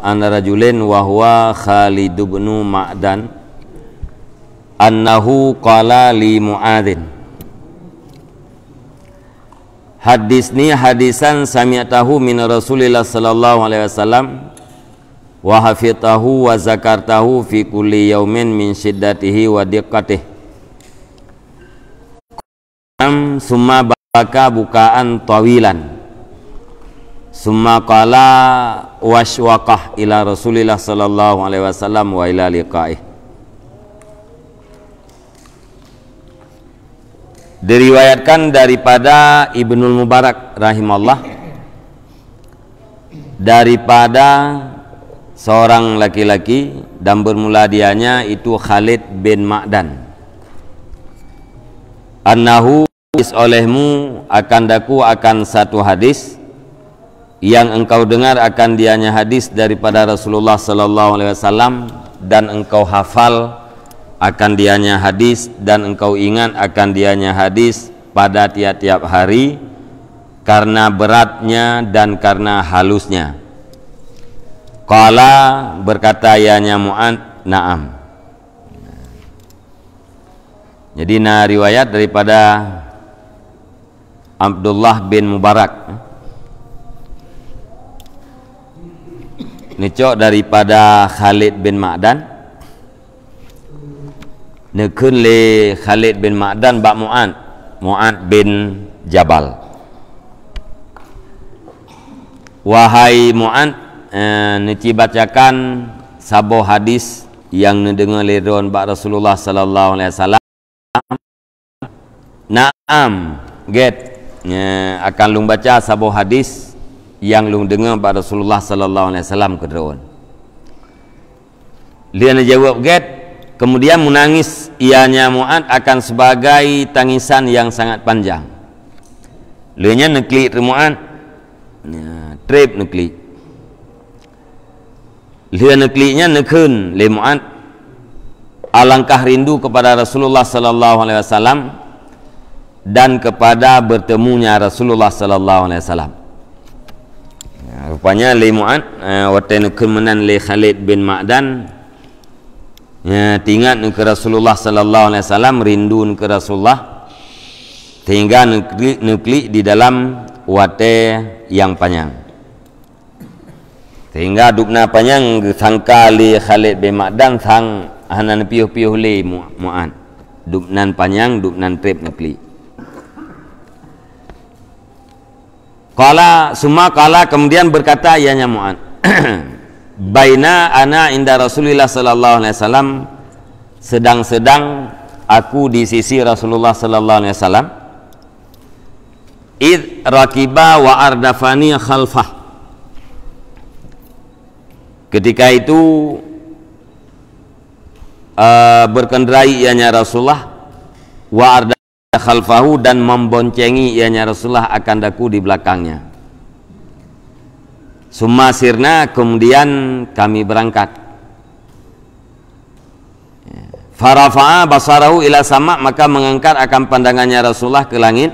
an rajulin wa huwa Khalid bin Ma'dan annahu qala li Mu'adzin. Hadisni hadisan sami'tahu min Rasulillah sallallahu alaihi wasallam wa hafidtahu wa zakartahu fi kulli yaumin min shiddatihi wa diqqatihi. Summa baka bukaan tawilan, summa qala washwaqah ila Rasulillah sallallahu alaihi wasallam wa ila liqa'ih. Diriwayatkan daripada Ibnul Mubarak rahimahullah, daripada seorang laki-laki dan bermula dianya itu Khalid bin Ma'dan, annahu olehmu akan daku akan satu hadis yang engkau dengar akan dianya hadis daripada Rasulullah sallallahu alaihi wasallam, dan engkau hafal akan dianya hadis, dan engkau ingat akan dianya hadis pada tiap-tiap hari karena beratnya dan karena halusnya. Qala berkata ianya Mu'ad, na'am. Jadi riwayat daripada Abdullah bin Mubarak, nicok daripada Khalid bin Ma'dan, nekun le Khalid bin Ma'dan bak Mu'ad bin Jabal. Wahai Mu'ad, neci bacakan sabo hadis yang nedengar leron bak Rasulullah sallallahu alaihi wasallam. Naam, get akan lung baca sabo hadis yang lung dengar bak Rasulullah sallallahu alaihi wasallam kedron. Dia jawab get, kemudian menangis ianya Mu'ad akan sebagai tangisan yang sangat panjang. Lianya neklik Mu'ad, trip neklik. Lia nekliknya nekun le Mu'ad alangkah rindu kepada Rasulullah sallallahu alaihi wasallam dan kepada bertemunya Rasulullah sallallahu alaihi wasallam. Rupanya le Mu'ad waktu nekun menan le Khalid bin Ma'dan, tinggal ke Rasulullah sallallahu alaihi wasallam, rindu ke Rasulullah, sehingga neklik di dalam wate yang panjang, sehingga dukna panjang sangka li Khalid bin Ma'dan sang hanan piuh-piuh li Mu'ad, duknan panjang duknan trip neklik. Qala summa qala, kemudian berkata ianya Mu'ad, baina ana inda Rasulillah sallallahu alaihi wasallam, sedang-sedang aku di sisi Rasulullah sallallahu alaihi wasallam, id rakiba wa ardafani khalfah, ketika itu berkendarai ianya Rasulullah, wa arda khalfahu, dan memboncengi ianya Rasulullah akan daku di belakangnya. Summa sirna, kemudian kami berangkat. Farafa'a basarahu ila sama', maka mengangkat akan pandangannya Rasulullah ke langit.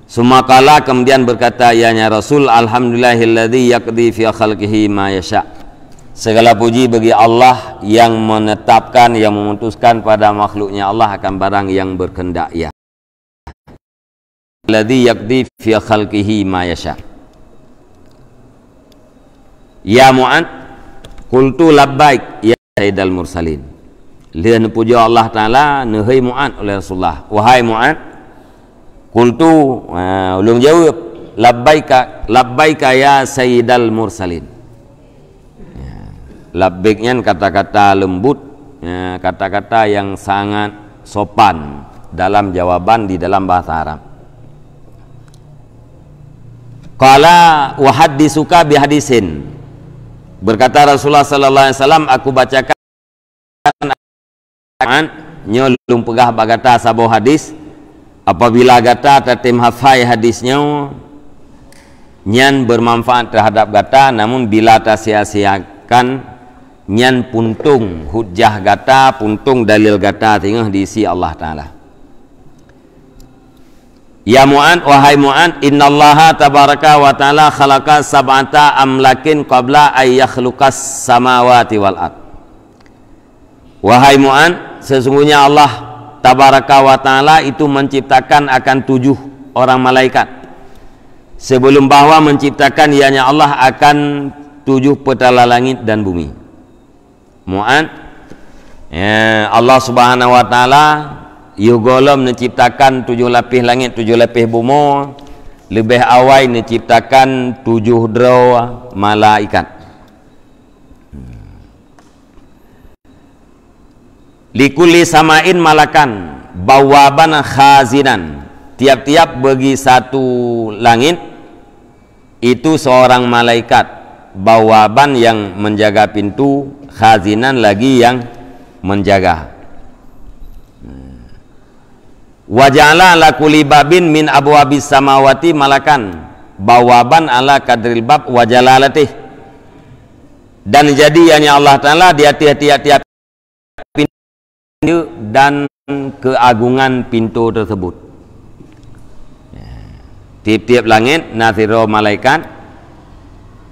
Summa qala, kemudian berkata ianya Rasul, alhamdulillahilladzi yaqdi fi khalqihi ma yasha'. Segala puji bagi Allah yang menetapkan, yang memutuskan pada makhluknya Allah akan barang yang berkehendak ia. Alladzi yaqdi fi khalqihi ma yasha'. Ya Mu'ad, qultu labbaik ya sayyidal mursalin. Lian puja Allah Ta'ala nehai Mu'ad oleh Rasulullah. Wahai Mu'ad, qultu ulung jawab, labbaika ya sayyidal mursalin. Labbaiknya kata-kata lembut, kata-kata yang sangat sopan dalam jawaban di dalam bahasa Arab. Qala wa haddisuka bi hadisin, berkata Rasulullah sallallahu alaihi wasallam, aku bacakan nyolung pegah bagata sabo hadis, apabila gata tatim hafai hadisnya nyan bermanfaat terhadap gata, namun bila ta sia-siakan nyan puntung hujjah gata, puntung dalil gata tengah diisi Allah Ta'ala. Ya Mu'ad, wahai Mu'ad, innallaha tabaraka wa ta'ala khalaqa sab'ata amlakin qabla ay yakhluqas samawati wal ard. Wahai Mu'ad, sesungguhnya Allah tabaraka wa ta'ala itu menciptakan akan 7 orang malaikat sebelum bahwa menciptakan ianya Allah akan 7 petala langit dan bumi. Mu'ad, ya, Allah subhanahu wa ta'ala Yugolom menciptakan 7 lapis langit, 7 lapis bumi. Lebih awal menciptakan 7 draw malaikat. Likulli samain malakan bawaban khazinan. Tiap-tiap bagi satu langit itu seorang malaikat bawaban yang menjaga pintu, khazinan lagi yang menjaga. Waja'ala ala kulli babin min abwabis samawati malakan bawaban ala kadril bab wa jalalatih. Dan jadi ianya Allah Ta'ala di tiap-tiap pintu dan keagungan pintu tersebut. Tiap-tiap langit nathiro malaikat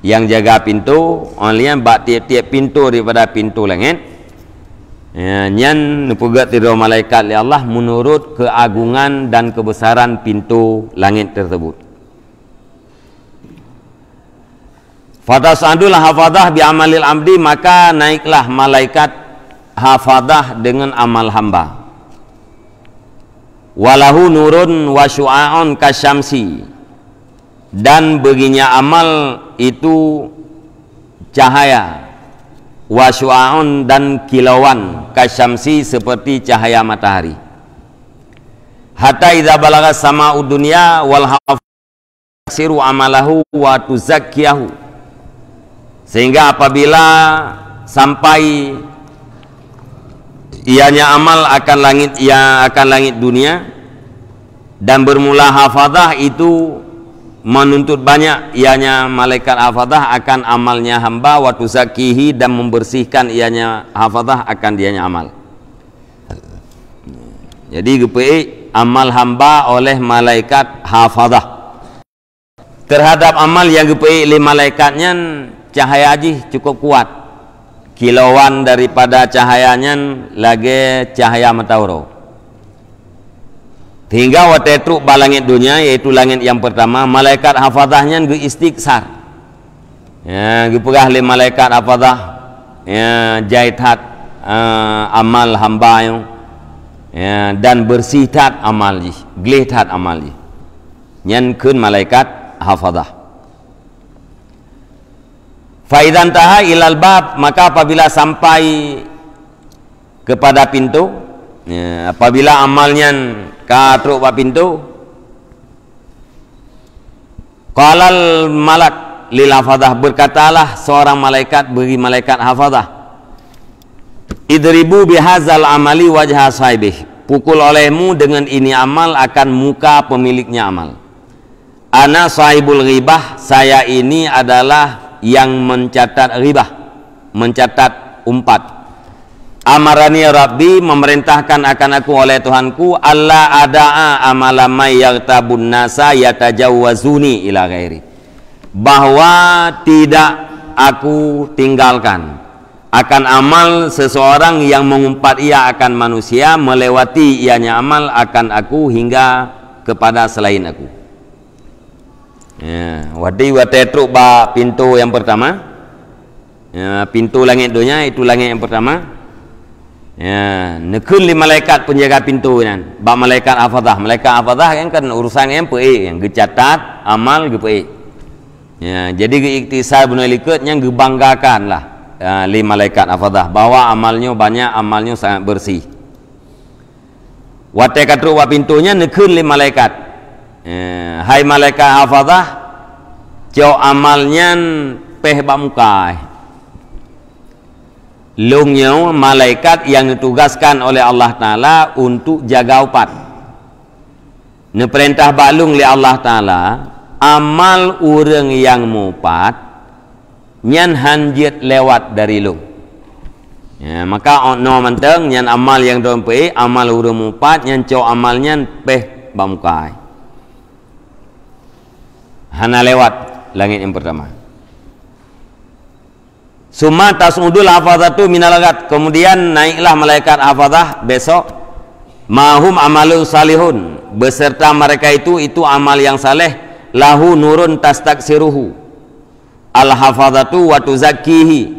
yang jaga pintu, onlian bak tiap-tiap pintu daripada pintu langit. Ya, nyan nupugat tidur malaikat li Allah menurut keagungan dan kebesaran pintu langit tersebut. Fatas'adul hafadah bi amalil abdi, maka naiklah malaikat hafadah dengan amal hamba. Walahu nurun wa syu'a'un kasyamsi, dan baginya amal itu cahaya, wa syu'a'un dan kilauan kasyamsi seperti cahaya matahari. Hatta idza balagha sama'ud dunya wal hafsiru amalahu wa tuzakkiyahu, sehingga apabila sampai ianya amal akan langit dunia dan bermula hafadah itu menuntut banyak ianya malaikat hafadah akan amalnya hamba, wa tuzakihi dan membersihkan ianya hafadah akan dianya amal. Jadi GPI amal hamba oleh malaikat hafadah. Terhadap amal yang GPI oleh malaikatnya cahaya aji cukup kuat. Kilauan daripada cahayanya lagi cahaya matahari. Hingga waktu itu balangit dunia, yaitu langit yang pertama, malaikat hafadahnya ge istighsar. Ya, ge perah le malaikat hafadah ya jaithat amal hamba yang ya, dan bersihtat amal ji, glithat amal ji. Nyan keun malaikat hafadah. Faidan taha ilal bab, maka apabila sampai kepada pintu, ya, apabila amalnya katruk pak pintu, qalal malak lil hafadah, berkatalah seorang malaikat bagi malaikat hafadah, idribu bihazal amali wajha sahibih, pukul olehmu dengan ini amal akan muka pemiliknya amal. Ana sahibul ghibah, saya ini adalah yang mencatat ghibah, mencatat umpat. Amarani Rabbi, memerintahkan akan aku oleh Tuhanku, Allah ada'a amalamai yartabun nasa yatajawazuni ila ghairi, bahwa tidak aku tinggalkan akan amal seseorang yang mengumpat ia akan manusia, melewati ianya amal akan aku hingga kepada selain aku. Ya, wadi watetruk ba pintu yang pertama, ya, pintu langit dunia itu langit yang pertama. Ya, nekun li malaikat penjaga pintu nan, ba malaikat hafadah. Malaikat hafadah kan urusan yang pe yang gecatat amal ge pe. Ya, jadi ge iktisar benar likut yang ge banggakanlah ya, li malaikat hafadah bahwa amalnya banyak, amalnya sangat bersih. Wate katru wa pintunya nekun li malaikat. Ya, hai malaikat hafadah, cau amalnya peh ba mukai. Lungnya malaikat yang ditugaskan oleh Allah Ta'ala untuk jaga upat. Neperintah balung li Allah Ta'ala, amal orang yang mupat nyan hanjit lewat dari lung. Ya, maka no menteng nyan amal yang dompe, amal orang mupat nyan cau amalnya peh bamukai. hana lewat langit yang pertama. Summa tasudul hafazatu minal ghat, kemudian naiklah malaikat hafazah besok, mahum amalun salihun, beserta mereka itu amal yang saleh, lahu nurun tastaksiruhu al hafazatu wa tuzakkihi,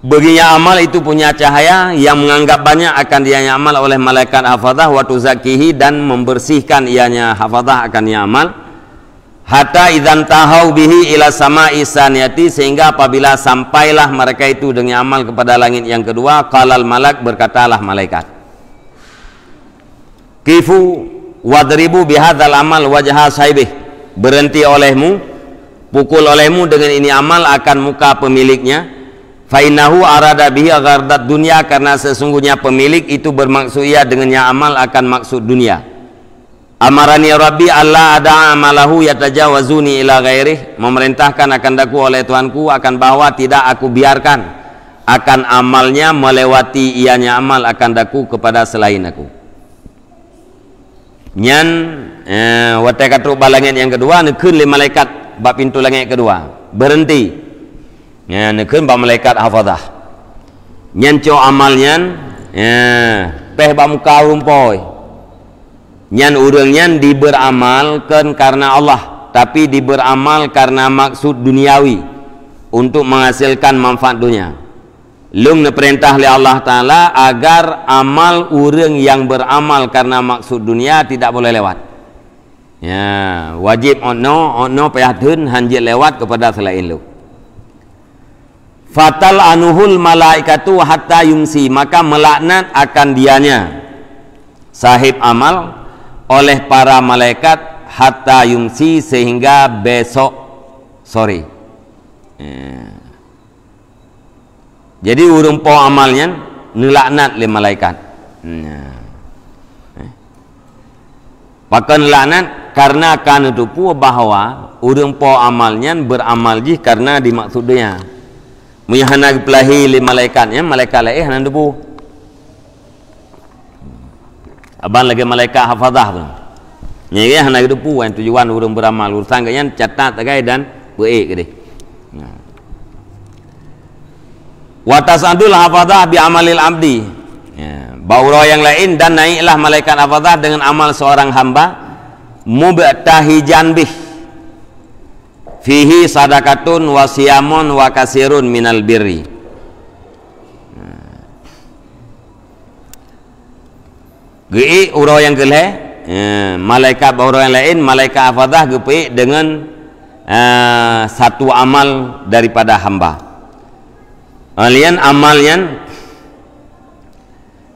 baginya amal itu punya cahaya yang menganggap banyak akan dianya amal oleh malaikat hafazah, wa tuzakkihi, dan membersihkan ianya hafazah akan ia amal, hatta idzan tahau bihi ila sama'i saniyati, sehingga apabila sampailah mereka itu dengan amal kepada langit yang kedua, qalal malak, berkatalah malaikat, kifu wadribu bihadzal amal wajha sahibih, berhenti olehmu, pukul olehmu dengan ini amal akan muka pemiliknya, fainahu arada bihi ghardat dunia, karena sesungguhnya pemilik itu bermaksud ia dengannya amal akan maksud dunia. Amarani Rabbi Allah ada amalahu yatajawazuni ila ghairih, memerintahkan akan daku oleh Tuhanku akan bahwa tidak aku biarkan akan amalnya melewati ianya amal akan daku kepada selain aku. Nyan watai katruk balangit yang kedua nekun li malaikat bab pintu langit kedua berhenti, nekun bab malaikat hafazah nyan co amalnya peh bab muka rumpoi nyan urang nyan diberamalkan karena Allah, tapi diberamal karena maksud duniawi untuk menghasilkan manfaat dunia. Lung perintah oleh Allah Ta'ala agar amal urang yang beramal karena maksud dunia tidak boleh lewat. Ya, wajib ono payahun hanjit lewat kepada selain lu. Fatal anuhul malaikatu hatta yumsi, maka melaknat akan dianya sahib amal oleh para malaikat hatta yumsi, sehingga besok sore. Jadi urang po amalnya nilaknat le malaikat. Pakan laknat karena akan itu bahwa urang po amalnya beramal jih karena dimaksud dia. Muyahana pelahi le malaikatnya, malaikat lain hanan debu. Aban lagi malaikat hafazah tu. Nyai hana debu yang tujuan urang beramal, urusan kanya catat tagai dan beik gede. Wa tasadul hafazah bi amalil abdi, bauro yang lain, dan naiklah malaikat hafazah dengan amal seorang hamba, mubtahijan bih fihi sadaqatun wa siyamun wa kasirun minal birri. Gei uro yang geleh, malaikat bauro yang lain, malaikat hafazah gepei dengan satu amal daripada hamba. Alian amalnya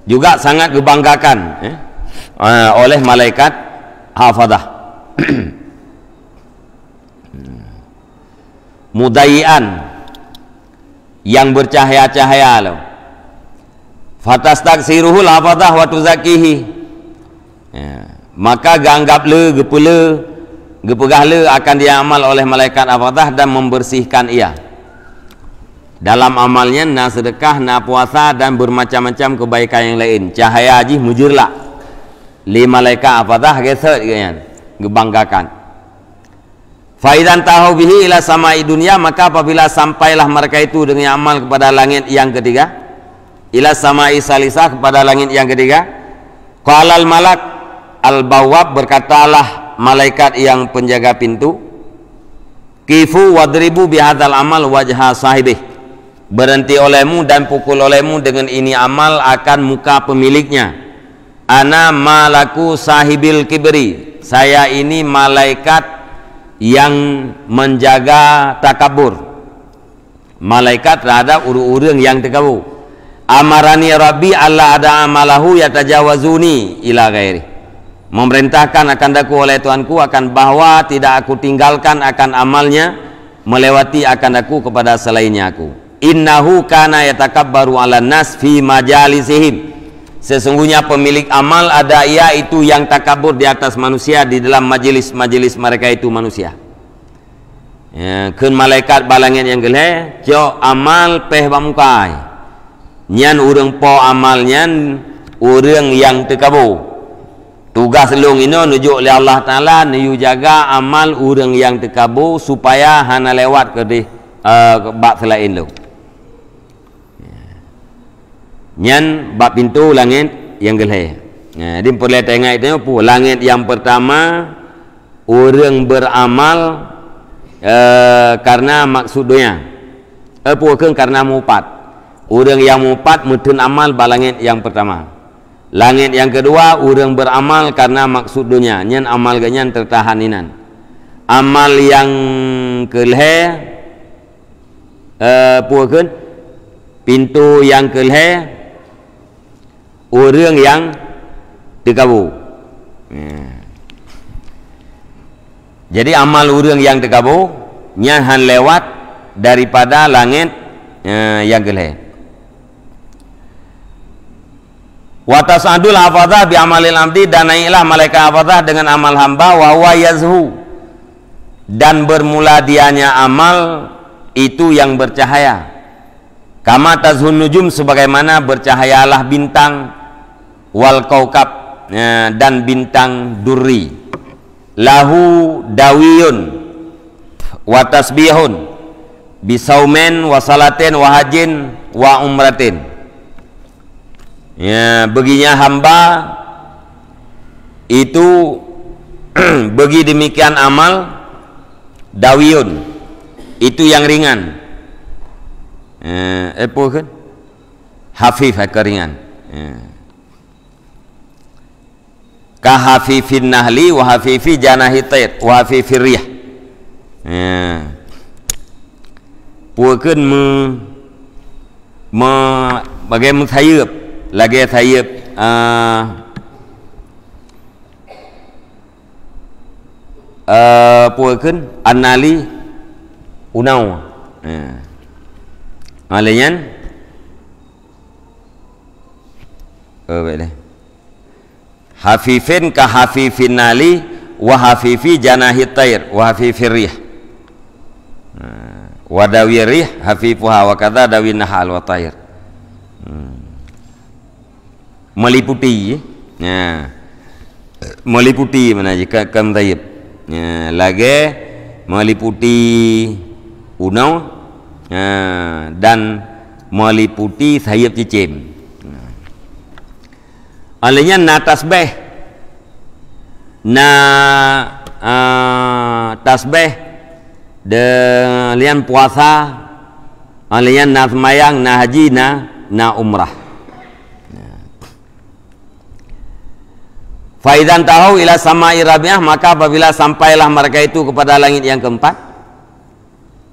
juga sangat dibanggakan oleh malaikat hafazah. Mudayyan yang bercahaya-cahaya loh. Fatastaksiruhul hafazah wa tuzakkihi, maka ganggap le gepele gepegah le akan diamal oleh malaikat hafazah dan membersihkan ia. Dalam amalnya na sedekah, na puasa, dan bermacam-macam kebaikan yang lain. Cahaya haji mujirlah li malaikat hafazah geset kan, gebanggakan. Faidan tahu bihi ila samai dunia, maka apabila sampailah mereka itu dengan amal kepada langit yang ketiga, ila samai salisah, kepada langit yang ketiga, qalal malak al bawab, berkatalah malaikat yang penjaga pintu, kifu wadribu bihadzal amal wajha sahibih, berhenti olehmu dan pukul olehmu dengan ini amal akan muka pemiliknya. Ana malaku sahibil kibri, saya ini malaikat yang menjaga takabur, malaikat terhadap urang yang takabur. Amarani Rabbi Allah ada amalahu yatajawazuni ila ghairi, memerintahkan akan daku oleh Tuhanku akan bahwa tidak aku tinggalkan akan amalnya melewati akan aku kepada selainnya aku. Innahu kana yatakabbaru 'alan nas fi majalisihim, sesungguhnya pemilik amal ada ia itu yang takabur di atas manusia di dalam majelis-majelis mereka itu manusia. Keun malaikat balangin yang geleh jo amal peh bamukai nyan urang po amal nyan urang yang takabur tugas lung ini nujuk oleh Allah Ta'ala niu jaga amal orang yang terkabur supaya hana lewat ke di bab selain lung nyan bab pintu langit yang geleh. Jadi boleh tengok itu langit yang pertama orang beramal karena maksudnya bukan karena mupat. Orang yang mupat mutun amal balangit yang pertama. Langit yang kedua orang beramal karena maksudnya nyan amal ganyan tertahaninan. Amal yang keleh bukan pintu yang keleh orang yang terkabur. Jadi amal orang yang terkabur nyahan lewat daripada langit yang geleh. Wa tas'adul hafadzah bi amalil abdi, dan naiklah malaikat hafadzah dengan amal hamba, wa huwa yazhu, dan bermula dianya amal itu yang bercahaya. Kama tazhun nujum, sebagaimana bercahayalah bintang, wal kaukab, dan bintang durri. Lahu dawiyun wa tasbihun bisaumen wa salatin wa hajin wa umratin. Baginya hamba itu bagi demikian amal dawiyun, itu yang ringan, apa kan? Hafif, keringan. Ka hafifin nahli wa hafifi janahi tayr wa hafifir riyah. Puakeun bagai muthayib lagi thayib puakeun annali unau. Alian baiklah. Hafifin ka hafifin nali wa hafifi janahi tayr wa hafifir rih wa dawir rih hafifuha wa kadza dawin nahal wa tayr. Meliputi meliputi mana jika kam tayyib lagi meliputi unau dan meliputi sayap cicim. Alanya na tasbih, na tasbih dengan puasa, alanya na semayang, na haji, na umrah. Faidan tahu ila sama'i rabi'ah, maka apabila sampailah mereka itu kepada langit yang keempat,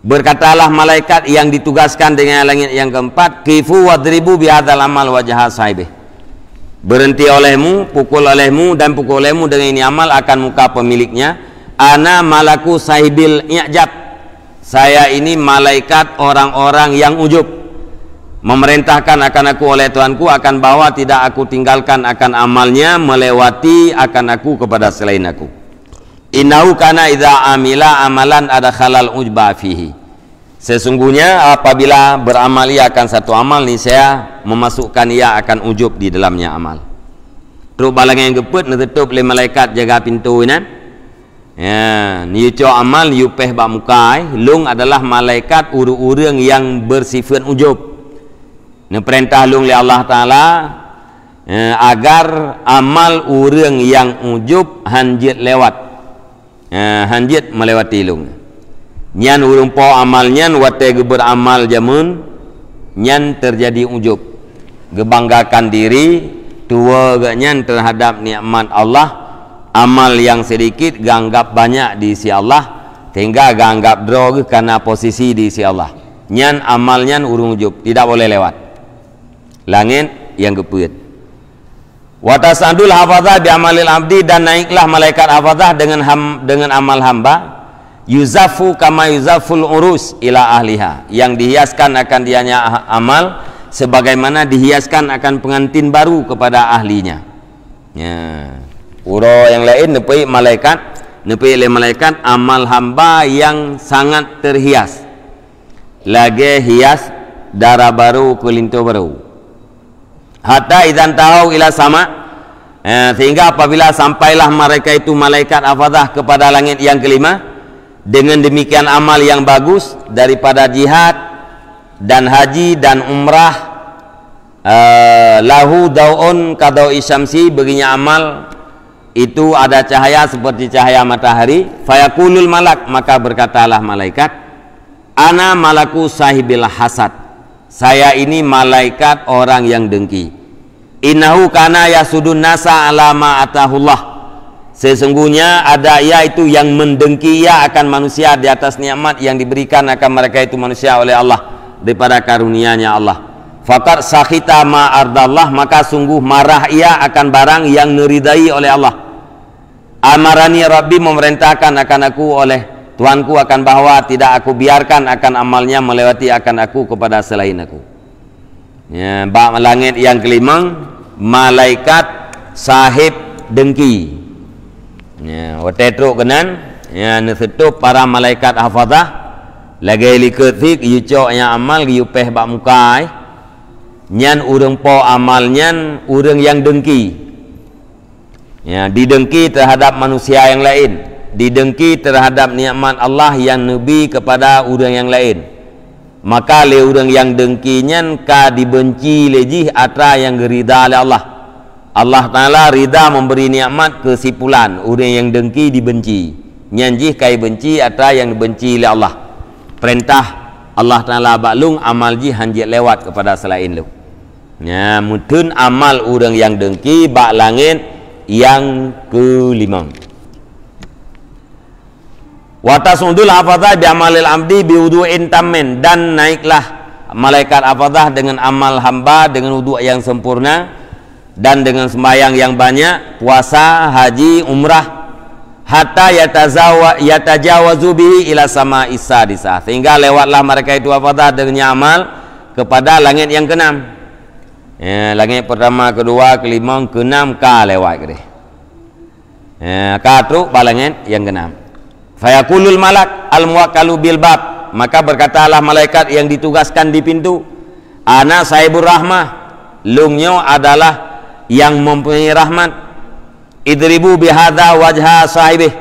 berkatalah malaikat yang ditugaskan dengan langit yang keempat, kifu wadribu bihadzal amal wajha sahibih. Berhenti olehmu, pukul olehmu, dan pukul olehmu dengan ini amal akan muka pemiliknya. Ana malaku sahibil i'jab, saya ini malaikat orang-orang yang ujub. Memerintahkan akan aku oleh Tuhanku akan bahwa tidak aku tinggalkan akan amalnya melewati akan aku kepada selain aku. Innahu kana idza amila amalan adkhalal ujba fihi. Sesungguhnya apabila beramal ia akan satu amal, niscaya memasukkan ia akan ujub di dalamnya amal. Terus balang yang geput nutup oleh malaikat jaga pintu ini. Ni co amal yupeh ba mukai, lung adalah malaikat urang yang bersifat ujub. Ni perintah lung oleh Allah Taala agar amal urang yang ujub hanjit lewat. Hanjit melewati lung. Nyan urung po amal nyan wate beramal jamun nyan terjadi ujub, gebanggakan diri tua nyan terhadap nikmat Allah. Amal yang sedikit ganggap banyak di sisi Allah, sehingga ganggap drog karena posisi di sisi Allah. Nyan amal nyan urung ujub, tidak boleh lewat langit yang geput. Wa tasadul hafadzah bi amalil abdi, dan naiklah malaikat hafadzah dengan amal hamba. Yuzafu kama yuzaful urus ila ahliha, yang dihiaskan akan dianya amal sebagaimana dihiaskan akan pengantin baru kepada ahlinya. Uro yang lain nepi oleh malaikat amal hamba yang sangat terhias, lagi hias darah baru kulinto baru. Hatta idzan tahu ila sama, Sehingga apabila sampailah mereka itu malaikat hafazah kepada langit yang kelima, dengan demikian amal yang bagus daripada jihad dan haji dan umrah, lahu daun kadau isyamsi, baginya amal itu ada cahaya seperti cahaya matahari. Fayakulul malak, maka berkatalah malaikat, ana malaku sahibil hasad, saya ini malaikat orang yang dengki. Innahu kana yasudun nasa alama atahullah, sesungguhnya ada ia itu yang mendengki ia akan manusia di atas nikmat yang diberikan akan mereka itu manusia oleh Allah daripada karunia-Nya Allah. Faqad sakhita ma ardallah, maka sungguh marah ia akan barang yang neridai oleh Allah. Amarani Rabbi, memerintahkan akan aku oleh Tuanku akan bahwa tidak aku biarkan akan amalnya melewati akan aku kepada selain aku. Ya, bab langit yang kelima, malaikat sahib dengki. Ya, watetruk kenan, ya nesetup para malaikat hafazah lagi liketik yucok yang amal yupeh bak mukai. Nyan urang po amal nyan urang yang dengki. Ya, didengki terhadap manusia yang lain, didengki terhadap nikmat Allah yang nabi kepada orang yang lain. Maka le orang yang dengkinya ka dibenci lejih atra yang gerida oleh Allah. Allah Ta'ala rida memberi nikmat kesimpulan, orang yang dengki dibenci, nyanjih kai benci atra yang dibenci oleh Allah. Perintah Allah Ta'ala baklung amal ji hanjit lewat kepada selain lu. Ya, mutun amal orang yang dengki bak langit yang kelima. Watasundul hafazah bi amalil abdi bi wudu'in tammin, dan naiklah malaikat hafazah dengan amal hamba dengan wudu' yang sempurna dan dengan sembahyang yang banyak, puasa, haji, umrah, hatta yatajawazu bihi ila sama'is sadisah, sehingga lewatlah mereka itu hafazah dengan amal kepada langit yang keenam. Ya, langit pertama, kedua, kelima, keenam ka lewat ke. Ya, ka tu langit yang keenam. Fayakulul malak al-muwakkalu bil bab, maka berkatalah malaikat yang ditugaskan di pintu, ana sahibur rahmah, lungnyo adalah yang mempunyai rahmat. Idribu bihadza wajha sahibih,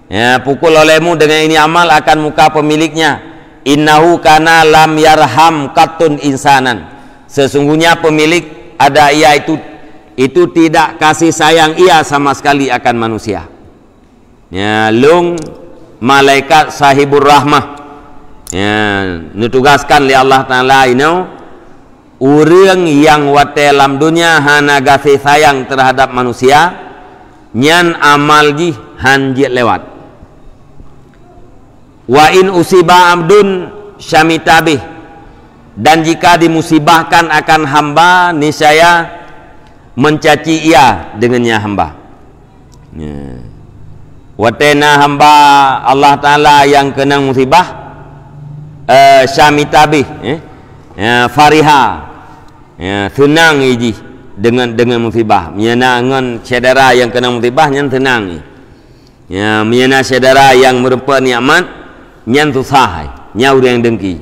ya, pukul olehmu dengan ini amal akan muka pemiliknya. Innahu kana lam yarham qattun insanan, sesungguhnya pemilik ada ia itu tidak kasih sayang ia sama sekali akan manusia. Ya, lung malaikat sahibur rahmah, ya, ditugaskan oleh Allah Ta'ala ini orang yang wate dalam dunia hana kasih sayang terhadap manusia, nyan amal ji hanjit lewat. Wa in usiba abdun syamitabih, dan jika dimusibahkan akan hamba, niscaya mencaci ia dengannya hamba. Ya. Watena hamba Allah Ta'ala yang kena musibah syamitabih, ya, fariha, ya, senang iji dengan musibah. Miana ngan saudara yang kena musibah nyan senang. Ya, miana saudara yang merupa nikmat nyan susah, nya urang dengki.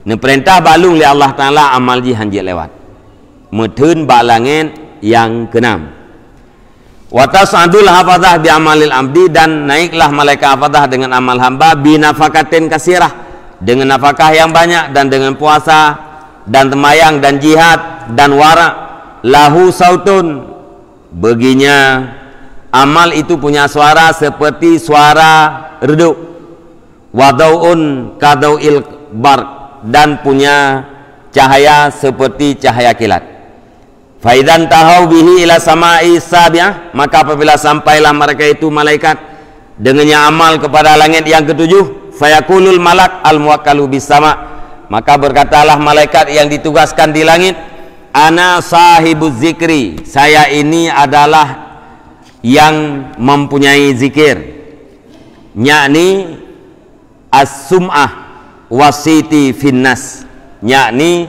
Ne perintah balung li Allah Ta'ala amal ji hanjit lewat. Meteun bak langit yang keenam. Watasadul hafazah bi amalil abdi, dan naiklah malaikat hafazah dengan amal hamba bi nafakatin kasirah, dengan nafkah yang banyak dan dengan puasa dan temayang dan jihad dan wara. Lahu sautun, baginya amal itu punya suara seperti suara redup. Wadauun kadauil barq, dan punya cahaya seperti cahaya kilat. Faidan tahau bihi ila sama'i sabi'ah, maka apabila sampailah mereka itu malaikat dengannya amal kepada langit yang ketujuh, fayakulul malak al-muwakkalu bis sama', maka berkatalah malaikat yang ditugaskan di langit, ana sahibuz zikri, saya ini adalah yang mempunyai zikir, yakni as-sum'ah wasiti finnas, yakni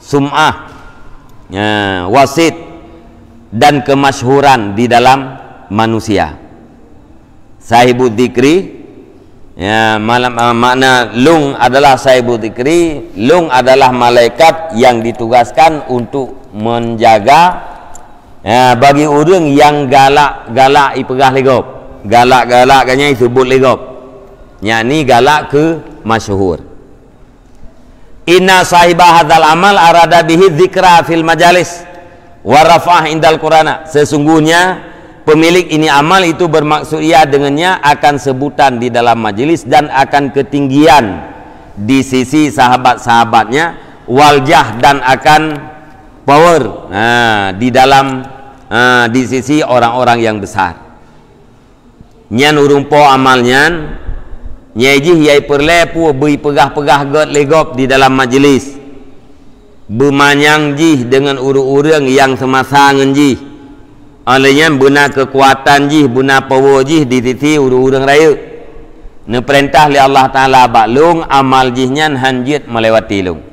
sum'ah, ya, wasit dan kemasyhuran di dalam manusia. Sahibul dzikri, ya, makna lung adalah sahibul dzikri. Lung adalah malaikat yang ditugaskan untuk menjaga bagi orang yang galak ipegah legop, galak kanya sebut legop, yakni galak ke masyhur. Inna sahibah hadzal amal arada bihi dzikra fil majalis wa rafa'ah indal qur'ana. Sesungguhnya pemilik ini amal itu bermaksud ia dengannya akan sebutan di dalam majelis dan akan ketinggian di sisi sahabat-sahabatnya, waljah dan akan power di dalam di sisi orang-orang yang besar. Nyan urumpo amalnyan nyejih yai perlepu beri pegah-pegah god legop di dalam majelis, bermanyang jih dengan urang-urang yang semasangan jih, olehnya benar kekuatan jih, benar power jih di sisi urang-urang raya. Ne perintah li Allah Taala baklung amal jihnya hanjit melewati lung.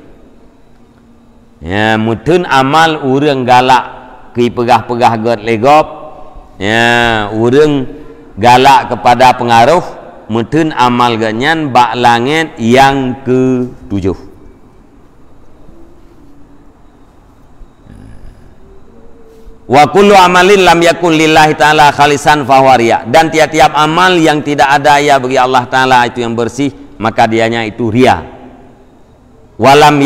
Ya mutun amal urang galak ki pegah-pegah god legop, ya urang galak kepada pengaruh, mutun amal ganyan bak langit yang ke-7. Wa kullu amalin lam yakun lillahi ta'ala khalisan fahuwa riya. Dan tiap-tiap amal yang tidak ada ya bagi Allah Ta'ala itu yang bersih, maka dianya itu riya. Walam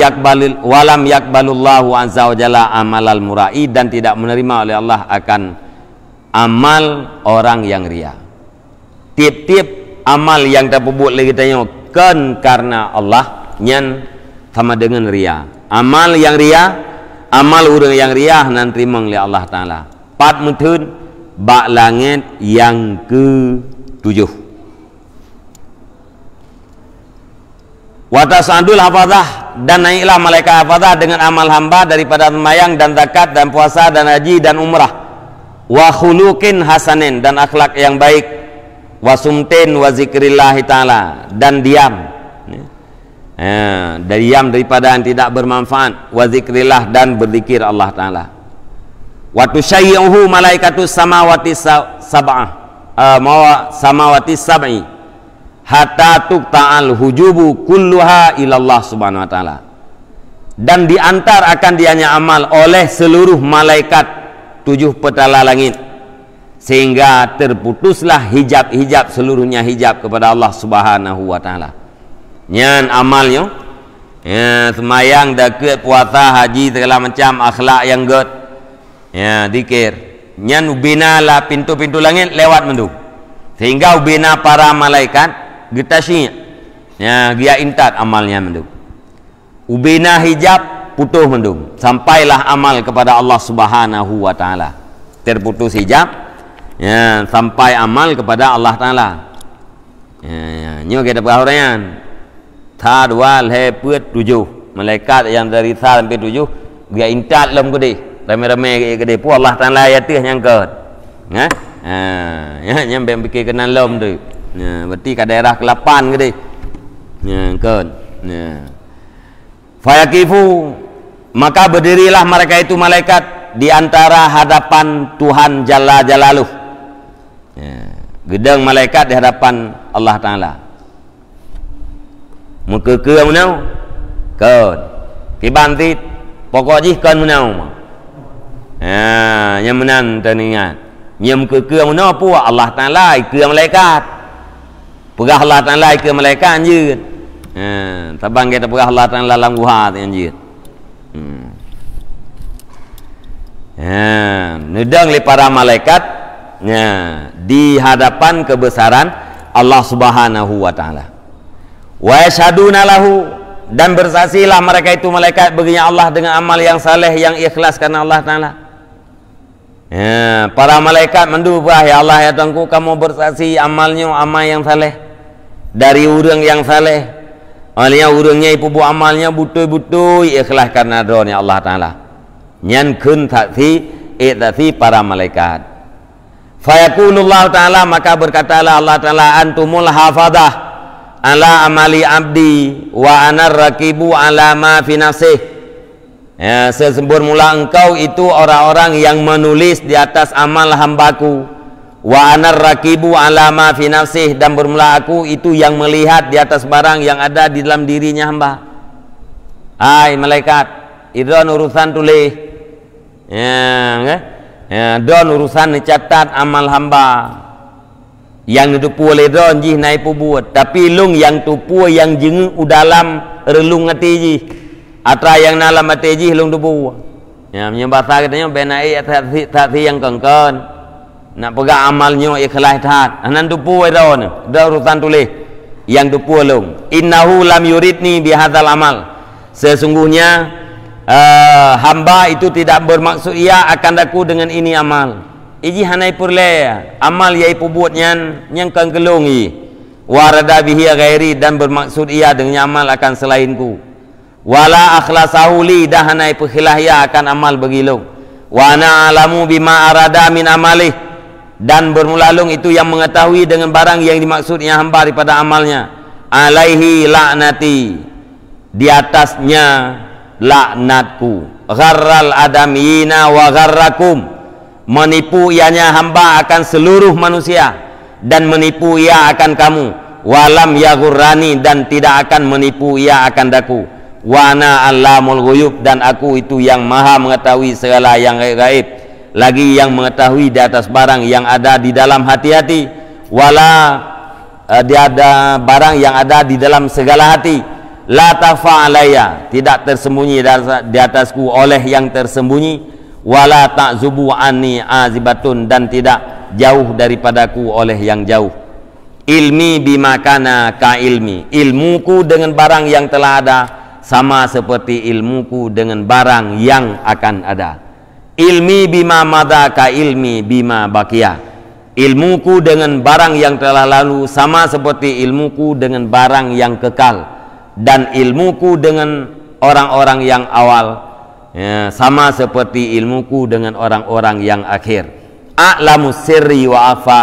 yakbalullahu azza wa jalla amalal murai, dan tidak menerima oleh Allah akan amal orang yang riya. Tiap-tiap amal yang terpubuk lagi tanya kan karena Allah nyan sama dengan riya. Amal yang riya, amal orang yang riya nanti terima oleh Allah Ta'ala. Pat mutun bak langit yang ke-7. Watasandul hafadah, dan naiklah malaikat hafadah dengan amal hamba daripada sembahyang dan zakat dan puasa dan haji dan umrah. Wa khuluqin hasanin, dan akhlak yang baik. Wa sumtin wa zikrillahi ta'ala, dan diam. Diam daripada yang tidak bermanfaat. Wa zikrillah, dan berzikir Allah Ta'ala. Wa tusyayyi'uhu malaikatus samawati sab'ah, samawati sab'i, hatta tuqta'al hujubu kulluha ilallah subhanahu wa ta'ala. Dan diantar akan dianya amal oleh seluruh malaikat 7 petala langit, sehingga terputuslah hijab-hijab, seluruhnya hijab kepada Allah subhanahu wa ta'ala. Nyan amalnya semayang, dakwah, puasa, haji, segala macam akhlak yang good, zikir, nyan ubina lah pintu-pintu langit lewat mendu, sehingga ubina para malaikat getasnya, dia intat amalnya mendung. Ubina hijab putus mendung, sampailah amal kepada Allah subhanahu wa ta'ala. Terputus hijab, sampai amal kepada Allah Ta'ala. Nyo kita perhatian Tadwal heput 7 malaikat yang dari 3 sampai 7 dia intat lem gede, rame-rame gede pu Allah Ta'ala ya tih yang ke nyampe fikir kenal lem tu. Berarti ke daerah ke-8 gede. Kan. Fayakifu, maka berdirilah mereka itu malaikat di antara hadapan Tuhan Jalla Jalaluh. Gedang malaikat di hadapan Allah Ta'ala. Muka ke menau? Kan. Kibantit pokok jih kan menau. Yang menan teringat. Yang muka ke menau pu Allah Ta'ala ke malaikat. Pegah Allah Ta'ala ke malaikat anjir. Tabang kita pegah Allah Ta'ala dalam guha anjir. Nedang li para malaikat di hadapan kebesaran Allah Subhanahu wa Ta'ala. Wa yashhaduna lahu, dan bersaksilah mereka itu malaikat baginya Allah dengan amal yang saleh yang ikhlas karena Allah Ta'ala. Para malaikat mendubah, ya Allah ya Tuhanku, kamu bersaksi amalnya amal yang saleh dari orang yang saleh, olehnya orangnya ibu amalnya betul-betul ikhlas karena doanya Allah Ta'ala. Nyan kun taksi para malaikat. Fayaqulullah Ta'ala, maka berkatalah Allah Ta'ala, antumul hafadah ala amali abdi wa anar rakibu ala ma fi nafsih. Sesempurna engkau itu orang-orang yang menulis di atas amal hambaku, wa anar rakibu ala ma fi nafsih, dan bermula aku itu yang melihat di atas barang yang ada di dalam dirinya hamba. Hai malaikat, itu urusan tulis. Ya, don urusan dicatat amal hamba yang tupu oleh don jih naik buat, tapi lung yang tupu yang jeng udalam relung hati jih atra yang dalam hati jih lung tupu. Ya, bahasa katanya benai hati yang kengken nak pegang amalnya ikhlas tat anan tupu don da urusan tulis yang tupu lung innahu lam yuridni bihadzal amal, sesungguhnya hamba itu tidak bermaksud ia akan daku dengan ini amal. Iji hanai purle amal ia buatnya yang kenggelungi warada bihi ghairi, dan bermaksud ia dengan amal akan selainku. Wala akhlasahu li, dah hanai pukhilah ia akan amal begilung. Wa ana alamu bima arada min amalih, dan bermulalung itu yang mengetahui dengan barang yang dimaksudnya hamba daripada amalnya. Alaihi laknati, di atasnya laknatku. Gharral adamina wa gharrakum, menipu ianya hamba akan seluruh manusia dan menipu ia akan kamu. Walam yaghurrani, dan tidak akan menipu ia akan daku. Wa ana allamul ghuyub, dan aku itu yang maha mengetahui segala yang gaib, lagi yang mengetahui di atas barang yang ada di dalam hati-hati. Wala dia ada barang yang ada di dalam segala hati. La tafa alayya, tidak tersembunyi di atasku oleh yang tersembunyi. Wala ta'zubu anni azibatun, dan tidak jauh daripadaku oleh yang jauh. Ilmi bimakana ka ilmi, ilmuku dengan barang yang telah ada sama seperti ilmuku dengan barang yang akan ada. Ilmi bima madha ka ilmi bima bakia, ilmuku dengan barang yang telah lalu sama seperti ilmuku dengan barang yang kekal, dan ilmuku dengan orang-orang yang awal ya, sama seperti ilmuku dengan orang-orang yang akhir. A'lamu sirri wa afa,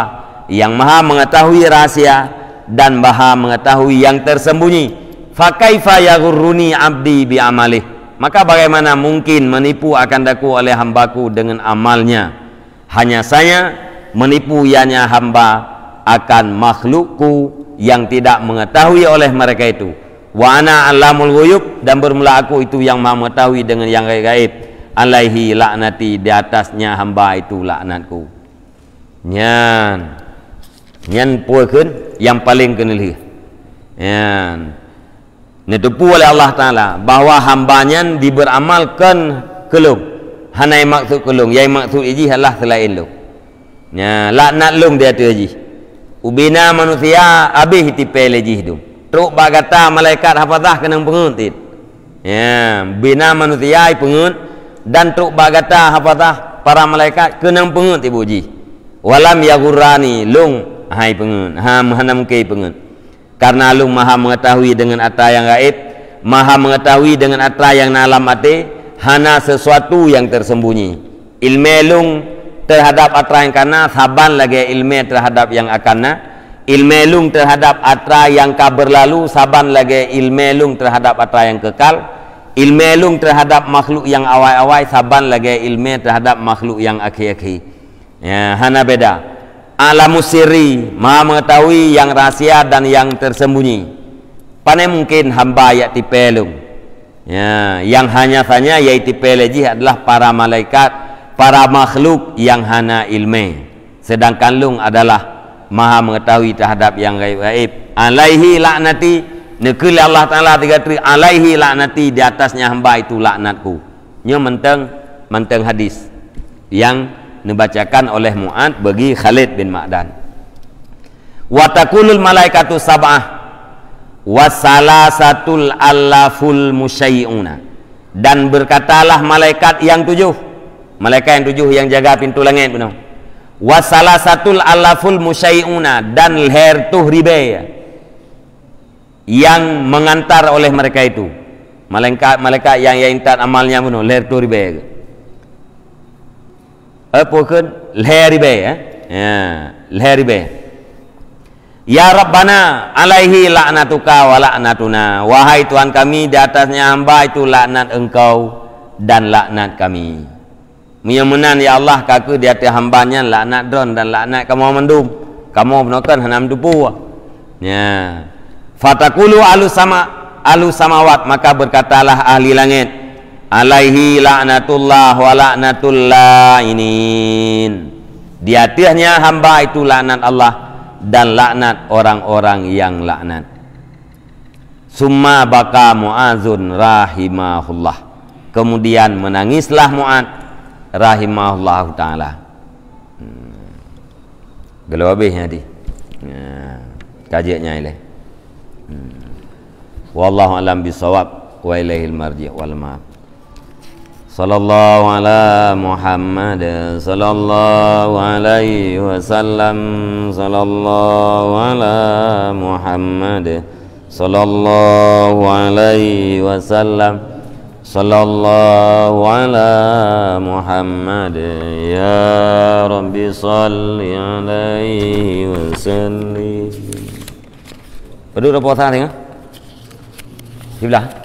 yang maha mengetahui rahasia dan maha mengetahui yang tersembunyi. Fa kaifa yaghurruni abdi bi amalih, maka bagaimana mungkin menipu akan daku oleh hambaku dengan amalnya. Hanya saya menipu ianya hamba akan makhlukku yang tidak mengetahui oleh mereka itu. Wa ana alamul ghuyub, dan bermula aku itu yang maha mengetahui dengan yang gaib. Alaihi laknati, di atasnya hamba itu laknatku. Nyan puakeun yang paling kenali. Nyan netupu oleh Allah Ta'ala bahwa hambanya diberamalkan kelung hanai maksud kelung, yang maksud iji adalah selain lu. Laknat lung dia tu iji ubina manusia abih tipel iji hidup. Truk bagata malaikat hafazah kenang penguntit. Ya, bina manusia pengunt, dan truk bagata hafazah para malaikat kenang pengunt ibu ji. Walam yaghurrani, lung hai pengunt, hanam ke pengunt. Karena lung maha mengetahui dengan atra yang gaib, maha mengetahui dengan atra yang dalam hati, hana sesuatu yang tersembunyi. Ilmu lung terhadap atra yang kana, saban lagi ilmu terhadap yang akanna. Ilmu lung terhadap atra yang berlalu, saban lagi ilmu lung terhadap atra yang kekal. Ilmu lung terhadap makhluk yang awal-awal, saban lagi ilmu terhadap makhluk yang akhir-akhir. Ya, hana beda. Alamus sirri, maha mengetahui yang rahasia dan yang tersembunyi. Panai mungkin hamba ya tipelung. Ya, yang hanya saja yaitu tipeleji adalah para malaikat, para makhluk yang hana ilmu. Sedangkan lung adalah maha mengetahui terhadap yang gaib-gaib. Alaihi laknati, nekil Allah Ta'ala tiga tri, alaihi laknati, di atasnya hamba itu laknatku. Nya menteng hadis yang dibacakan oleh Mu'ad bagi Khalid bin Ma'dan. Wa taqulul malaikatu sab'ah wa salasatul alaful musyai'una, dan berkatalah malaikat yang 7, malaikat yang 7 yang jaga pintu langit benar. Wasalasatul alaful musyai'una, dan leher tuh ribe yang mengantar oleh mereka itu, malaikat yang intat amalnya benar, leher tuh ribe apa kan leher ribe ya, leher ribe. Ya Rabbana alaihi laknatuka wa laknatuna, wahai Tuhan kami, di atasnya hamba itu laknat engkau dan laknat kami. Menan ya Allah kaku di atas hambanya laknat dron dan laknat kamu mendum, kamu menokan hanam dupu. Ya. Fatakulu alu samawat, maka berkatalah ahli langit, alaihi laknatullah wa laknatul la'inin. Di atasnya hamba itu laknat Allah dan laknat orang-orang yang laknat. Summa baka Mu'adzun rahimahullah. Kemudian menangislah Mu'adz rahimahullah ta'ala. Gelo habisnya di. Kajiannya ini. Wallahu alam bisawab wa ilaihil marji' wal ma'ab. Sallallahu ala Muhammad sallallahu alaihi wasallam. Sallallahu ala Muhammad sallallahu alaihi wasallam. Sallallahu ala Muhammad ya Rabbi salli alaihi wasallim. Berdua puasa tengok. Sebelah.